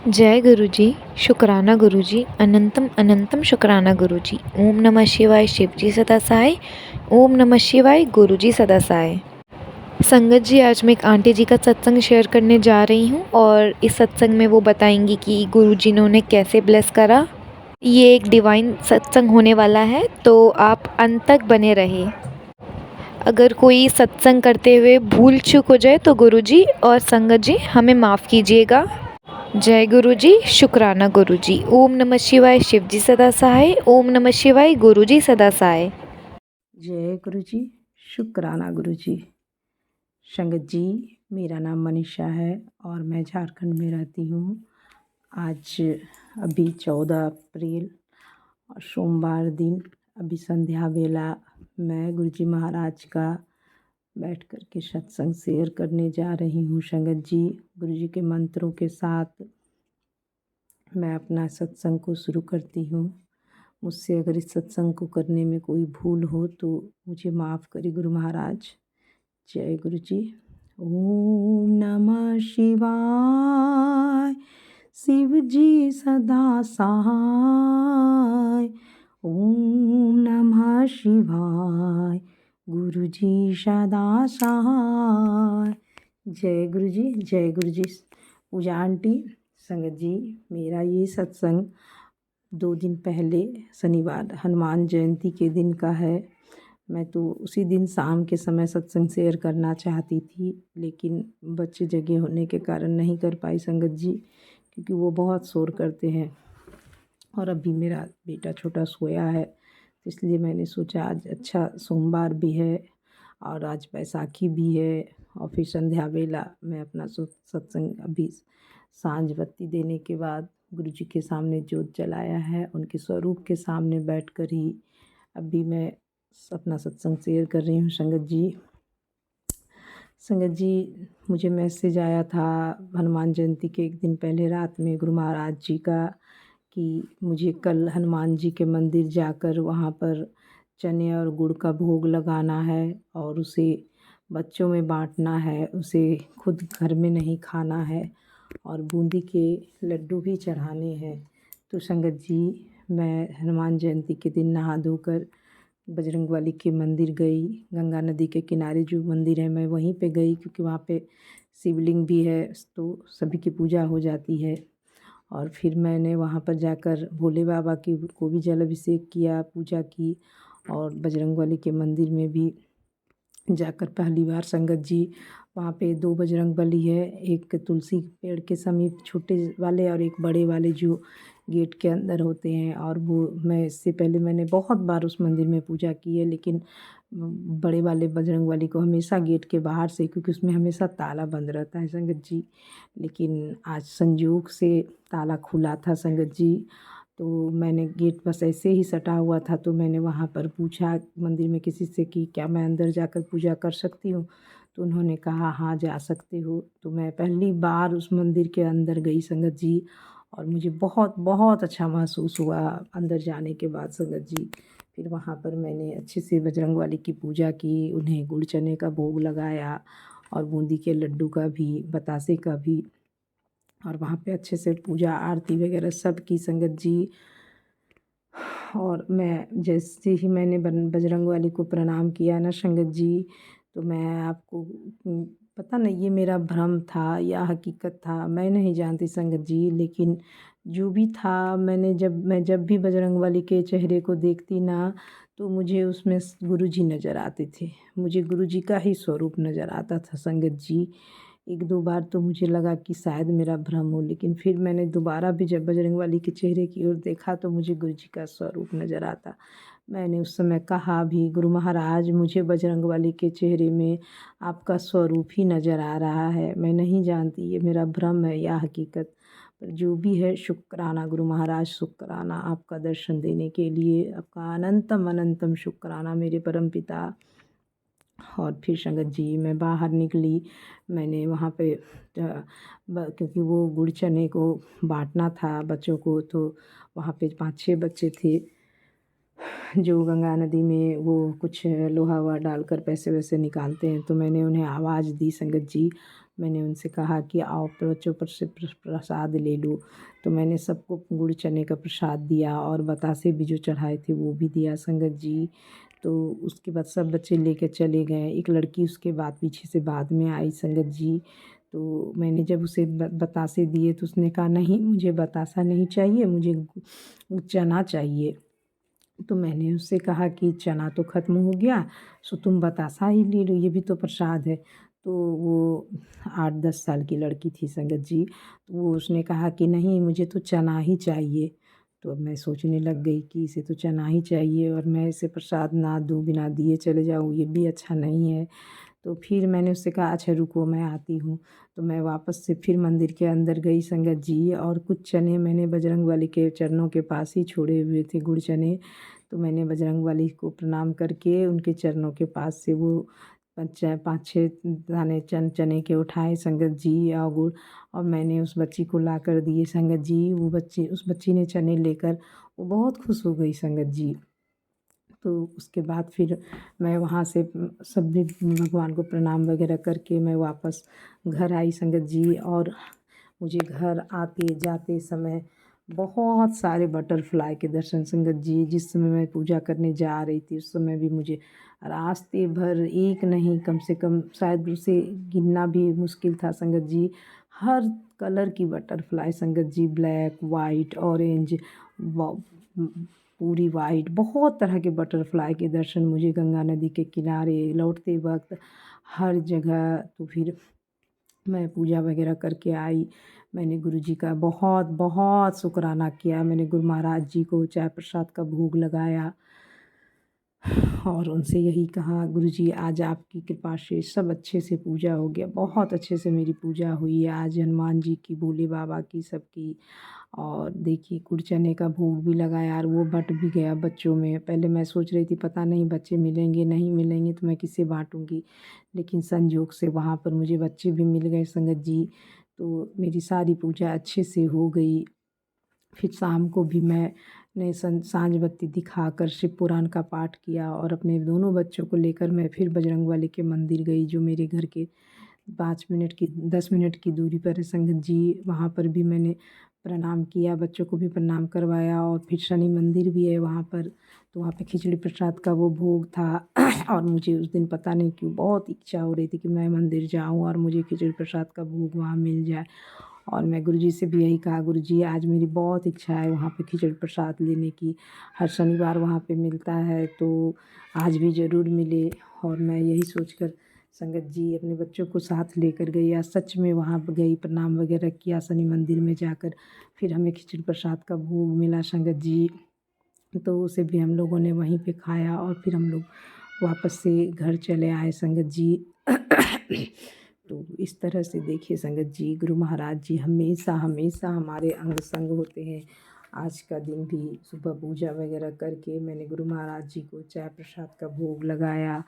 जय गुरुजी, शुक्राना गुरुजी, अनंतम अनंतम शुक्राना गुरुजी। ओम नमः शिवाय शिवजी सदा सहाय। ओम नमः शिवाय गुरुजी सदा सहाय। संगत जी, आज मैं एक आंटी जी का सत्संग शेयर करने जा रही हूँ और इस सत्संग में वो बताएंगी कि गुरुजी ने उन्हें कैसे ब्लेस करा। ये एक डिवाइन सत्संग होने वाला है, तो आप अंत तक बने रहे। अगर कोई सत्संग करते हुए भूल चूक हो जाए तो गुरुजी और संगत जी हमें माफ़ कीजिएगा। जय गुरुजी, शुक्राना गुरुजी। ओम नमः शिवाय शिवजी सदा सहाय। ओम नमः शिवाय गुरुजी सदा सहाय। जय गुरु जी, शुक्राना गुरु जी। संगत जी, मेरा नाम मनीषा है और मैं झारखंड में रहती हूँ। आज अभी 14 अप्रैल और सोमवार दिन अभी संध्या बेला मैं गुरु जी महाराज का बैठ कर के सत्संग शेयर करने जा रही हूँ। संगत जी, गुरु जी के मंत्रों के साथ मैं अपना सत्संग को शुरू करती हूँ। मुझसे अगर इस सत्संग को करने में कोई भूल हो तो मुझे माफ़ करें गुरु महाराज। जय गुरु जी। ओम नमः शिवाय शिव जी सदा सहाय। ओम नमः शिवाय गुरु जी सदा सहाय। जय गुरु जी, जय गुरु जी। पूजा आंटी, संगत जी, मेरा ये सत्संग 2 दिन पहले शनिवार हनुमान जयंती के दिन का है। मैं तो उसी दिन शाम के समय सत्संग शेयर करना चाहती थी, लेकिन बच्चे जगे होने के कारण नहीं कर पाई संगत जी, क्योंकि वो बहुत शोर करते हैं और अभी मेरा बेटा छोटा सोया है। तो इसलिए मैंने सोचा आज अच्छा सोमवार भी है और आज बैसाखी भी है और फिर संध्या बेला मैं अपना सत्संग अभी सांझ बत्ती देने के बाद गुरु जी के सामने जोत जलाया है, उनके स्वरूप के सामने बैठकर ही अभी मैं अपना सत्संग शेयर कर रही हूँ। संगत जी, संगत जी, मुझे मैसेज आया था हनुमान जयंती के एक दिन पहले रात में गुरु महाराज जी का कि मुझे कल हनुमान जी के मंदिर जाकर वहाँ पर चने और गुड़ का भोग लगाना है और उसे बच्चों में बांटना है, उसे खुद घर में नहीं खाना है और बूंदी के लड्डू भी चढ़ाने हैं। तो संगत जी, मैं हनुमान जयंती के दिन नहा धोकर बजरंगबली के मंदिर गई। गंगा नदी के किनारे जो मंदिर है मैं वहीं पे गई, क्योंकि वहाँ पे शिवलिंग भी है तो सभी की पूजा हो जाती है। और फिर मैंने वहाँ पर जाकर भोले बाबा की को भी जल अभिषेक किया, पूजा की और बजरंगबली के मंदिर में भी जाकर पहली बार संगत जी वहाँ पे 2 बजरंगबली है, एक तुलसी पेड़ के समीप छोटे वाले और एक बड़े वाले जो गेट के अंदर होते हैं। और वो मैं इससे पहले मैंने बहुत बार उस मंदिर में पूजा की है, लेकिन बड़े वाले बजरंगबली को हमेशा गेट के बाहर से, क्योंकि उसमें हमेशा ताला बंद रहता है संगत जी। लेकिन आज संयोग से ताला खुला था संगत जी, तो मैंने गेट बस ऐसे ही सटा हुआ था तो मैंने वहाँ पर पूछा मंदिर में किसी से कि क्या मैं अंदर जाकर पूजा कर सकती हूँ, तो उन्होंने कहा हाँ जा सकते हो। तो मैं पहली बार उस मंदिर के अंदर गई संगत जी और मुझे बहुत बहुत अच्छा महसूस हुआ अंदर जाने के बाद संगत जी। फिर वहाँ पर मैंने अच्छे से बजरंगबली की पूजा की, उन्हें गुड़ चने का भोग लगाया और बूंदी के लड्डू का भी, बतासे का भी, और वहाँ पे अच्छे से पूजा आरती वगैरह सब की संगत जी। और मैं जैसे ही मैंने बजरंगबली को प्रणाम किया ना संगत जी, तो मैं आपको पता नहीं ये मेरा भ्रम था या हकीकत था, मैं नहीं जानती संगत जी, लेकिन जो भी था मैं जब भी बजरंगबली के चेहरे को देखती ना तो मुझे उसमें गुरुजी नज़र आते थे, मुझे गुरुजी का ही स्वरूप नज़र आता था संगत जी। 1-2 बार तो मुझे लगा कि शायद मेरा भ्रम हो, लेकिन फिर मैंने दोबारा भी जब बजरंगबली के चेहरे की ओर देखा तो मुझे गुरुजी का स्वरूप नज़र आता। मैंने उस समय कहा भी गुरु महाराज, मुझे बजरंगबली के चेहरे में आपका स्वरूप ही नज़र आ रहा है, मैं नहीं जानती ये मेरा भ्रम है या हकीकत, पर जो भी है शुक्राना गुरु महाराज, शुक्राना आपका दर्शन देने के लिए, आपका अनंतम अनंतम शुक्राना मेरे परमपिता। और फिर संगत जी मैं बाहर निकली, मैंने वहाँ पे क्योंकि वो गुड़ चने को बांटना था बच्चों को, तो वहाँ पे 5-6 बच्चे थे जो गंगा नदी में वो कुछ लोहा वोहा डालकर पैसे वैसे निकालते हैं, तो मैंने उन्हें आवाज़ दी संगत जी, मैंने उनसे कहा कि आओ बच्चों पर से प्रसाद ले लो। तो मैंने सबको गुड़ चने का प्रसाद दिया और बतासे भी जो चढ़ाए थे वो भी दिया संगत जी। तो उसके बाद सब बच्चे लेकर चले गए। एक लड़की उसके बाद पीछे से बाद में आई संगत जी। तो मैंने जब उसे बतासे दिए तो उसने कहा नहीं मुझे बतासा नहीं चाहिए, मुझे चना चाहिए। तो मैंने उससे कहा कि चना तो ख़त्म हो गया, सो तुम बतासा ही ले लो, ये भी तो प्रसाद है। तो वो 8-10 साल की लड़की थी संगत जी। तो वो उसने कहा कि नहीं मुझे तो चना ही चाहिए। तो अब मैं सोचने लग गई कि इसे तो चना ही चाहिए और मैं इसे प्रसाद ना दूँ, बिना दिए चले जाऊँ, ये भी अच्छा नहीं है। तो फिर मैंने उससे कहा अच्छा रुको मैं आती हूँ। तो मैं वापस से फिर मंदिर के अंदर गई संगत जी, और कुछ चने मैंने बजरंगबली के चरणों के पास ही छोड़े हुए थे, गुड़ चने। तो मैंने बजरंगबली को प्रणाम करके उनके चरणों के पास से वो 5-6 दाने चने के उठाए संगत जी, और गुड़, और मैंने उस बच्ची को ला कर दिए संगत जी। उस बच्ची ने चने लेकर वो बहुत खुश हो गई संगत जी। तो उसके बाद फिर मैं वहाँ से सब भी भगवान को प्रणाम वगैरह करके मैं वापस घर आई संगत जी। और मुझे घर आते जाते समय बहुत सारे बटरफ्लाई के दर्शन संगत जी। जिस समय मैं पूजा करने जा रही थी उस समय भी मुझे रास्ते भर एक नहीं कम से कम शायद उसे गिनना भी मुश्किल था संगत जी। हर कलर की बटरफ्लाई संगत जी, ब्लैक, वाइट, ऑरेंज, पूरी वाइट, बहुत तरह के बटरफ्लाई के दर्शन मुझे गंगा नदी के किनारे लौटते वक्त हर जगह। तो फिर मैं पूजा वगैरह करके आई। मैंने गुरुजी का बहुत बहुत शुक्राना किया। मैंने गुरु महाराज जी को चाय प्रसाद का भोग लगाया और उनसे यही कहा गुरुजी आज आपकी कृपा से सब अच्छे से पूजा हो गया, बहुत अच्छे से मेरी पूजा हुई आज, हनुमान जी की, भोले बाबा की, सबकी। और देखिए गुड़ चने का भोग भी लगाया और वो बट भी गया बच्चों में। पहले मैं सोच रही थी पता नहीं बच्चे मिलेंगे नहीं मिलेंगे तो मैं किससे बांटूंगी, लेकिन संजोग से वहाँ पर मुझे बच्चे भी मिल गए संगत जी। तो मेरी सारी पूजा अच्छे से हो गई। फिर शाम को भी मैंने साँझ बत्ती दिखाकर शिव पुराण का पाठ किया और अपने दोनों बच्चों को लेकर मैं फिर बजरंगबली के मंदिर गई, जो मेरे घर के 5 मिनट की 10 मिनट की दूरी पर है संगत जी। वहाँ पर भी मैंने प्रणाम किया, बच्चों को भी प्रणाम करवाया। और फिर शनि मंदिर भी है वहाँ पर, तो वहाँ पे खिचड़ी प्रसाद का वो भोग था और मुझे उस दिन पता नहीं क्यों बहुत इच्छा हो रही थी कि मैं मंदिर जाऊँ और मुझे खिचड़ी प्रसाद का भोग वहाँ मिल जाए। और मैं गुरुजी से भी यही कहा गुरुजी आज मेरी बहुत इच्छा है वहाँ पे खिचड़ी प्रसाद लेने की, हर शनिवार वहाँ पे मिलता है तो आज भी ज़रूर मिले। और मैं यही सोचकर संगत जी अपने बच्चों को साथ लेकर गई, आज सच में वहाँ पर गई, प्रणाम वगैरह किया शनि मंदिर में जाकर। फिर हमें खिचड़ी प्रसाद का भोग मिला संगत जी, तो उसे भी हम लोगों ने वहीं पे खाया और फिर हम लोग वापस से घर चले आए संगत जी। तो इस तरह से देखिए संगत जी गुरु महाराज जी हमेशा हमेशा हमारे अंग संग होते हैं। आज का दिन भी सुबह पूजा वगैरह करके मैंने गुरु महाराज जी को चाय प्रसाद का भोग लगाया।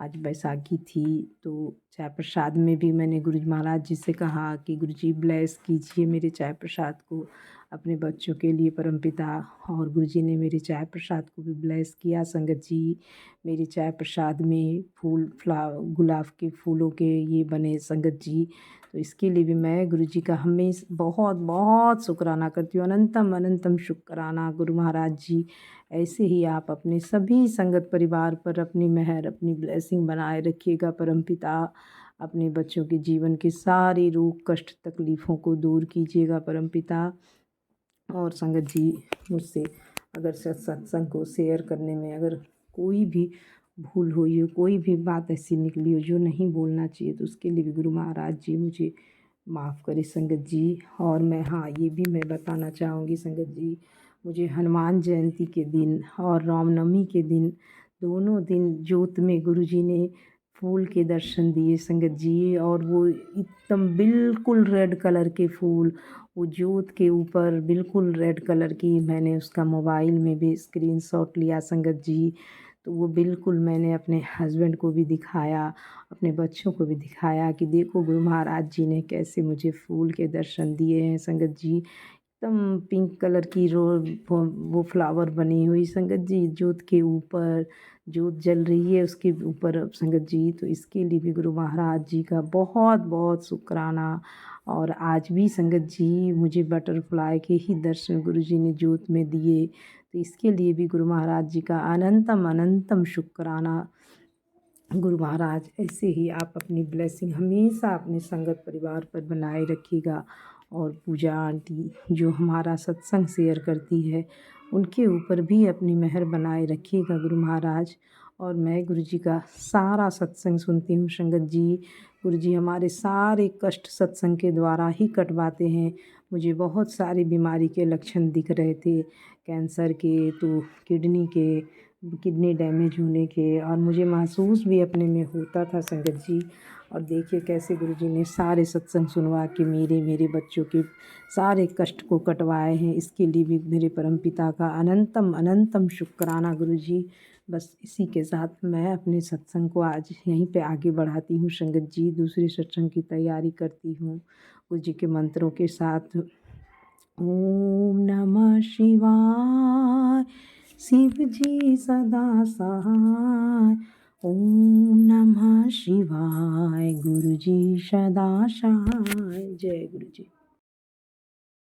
आज बैसाखी थी तो चाय प्रसाद में भी मैंने गुरु महाराज जी से कहा कि गुरु जी ब्लेस कीजिए मेरे चाय प्रसाद को अपने बच्चों के लिए परमपिता। और गुरुजी ने मेरे चाय प्रसाद को भी ब्लेस किया संगत जी। मेरे चाय प्रसाद में गुलाब के फूलों के ये बने संगत जी, तो इसके लिए भी मैं गुरुजी का हमेशा बहुत बहुत शुक्राना करती हूँ। अनंतम अनंतम शुक्राना गुरु महाराज जी। ऐसे ही आप अपने सभी संगत परिवार पर अपनी मेहर अपनी ब्लेसिंग बनाए रखिएगा परमपिता। अपने बच्चों के जीवन के सारे रोग कष्ट तकलीफ़ों को दूर कीजिएगा परमपिता। और संगत जी मुझसे अगर सत्संग को शेयर करने में अगर कोई भी भूल हुई हो, कोई भी बात ऐसी निकली हो जो नहीं बोलना चाहिए, तो उसके लिए भी गुरु महाराज जी मुझे माफ़ करे संगत जी। और मैं हाँ ये भी मैं बताना चाहूँगी संगत जी, मुझे हनुमान जयंती के दिन और रामनवमी के दिन दोनों दिन जोत में गुरुजी ने फूल के दर्शन दिए संगत जी। और वो एकदम बिल्कुल रेड कलर के फूल, वो जोत के ऊपर बिल्कुल रेड कलर की, मैंने उसका मोबाइल में भी स्क्रीनशॉट लिया संगत जी। तो वो बिल्कुल मैंने अपने हस्बैंड को भी दिखाया, अपने बच्चों को भी दिखाया कि देखो गुरु महाराज जी ने कैसे मुझे फूल के दर्शन दिए हैं संगत जी। एकदम पिंक कलर की वो फ्लावर बनी हुई संगत जी जोत के ऊपर, जोत जल रही है उसके ऊपर संगत जी। तो इसके लिए भी गुरु महाराज जी का बहुत बहुत शुक्राना। और आज भी संगत जी मुझे बटरफ्लाई के ही दर्शन गुरु जी ने जोत में दिए, तो इसके लिए भी गुरु महाराज जी का अनंतम अनंतम शुक्राना। गुरु महाराज ऐसे ही आप अपनी ब्लेसिंग हमेशा अपने संगत परिवार पर बनाए रखिएगा। और पूजा आंटी जो हमारा सत्संग शेयर करती है उनके ऊपर भी अपनी मेहर बनाए रखिएगा गुरु महाराज। और मैं गुरु जी का सारा सत्संग सुनती हूँ संगत जी। गुरु जी हमारे सारे कष्ट सत्संग के द्वारा ही कटवाते हैं। मुझे बहुत सारी बीमारी के लक्षण दिख रहे थे, कैंसर के, तो किडनी डैमेज होने के, और मुझे महसूस भी अपने में होता था संगत जी। और देखिए कैसे गुरुजी ने सारे सत्संग सुनवा के मेरे बच्चों के सारे कष्ट को कटवाए हैं। इसके लिए भी मेरे परमपिता का अनंतम अनंतम शुक्राना गुरुजी। बस इसी के साथ मैं अपने सत्संग को आज यहीं पे आगे बढ़ाती हूँ संगत जी। दूसरे सत्संग की तैयारी करती हूँ गुरु जी के मंत्रों के साथ। ओम नमः शिवाय, शिव जी सदा सहाय। ओम नमः शिवाय, गुरु जी सदा सहाय। जय गुरु जी।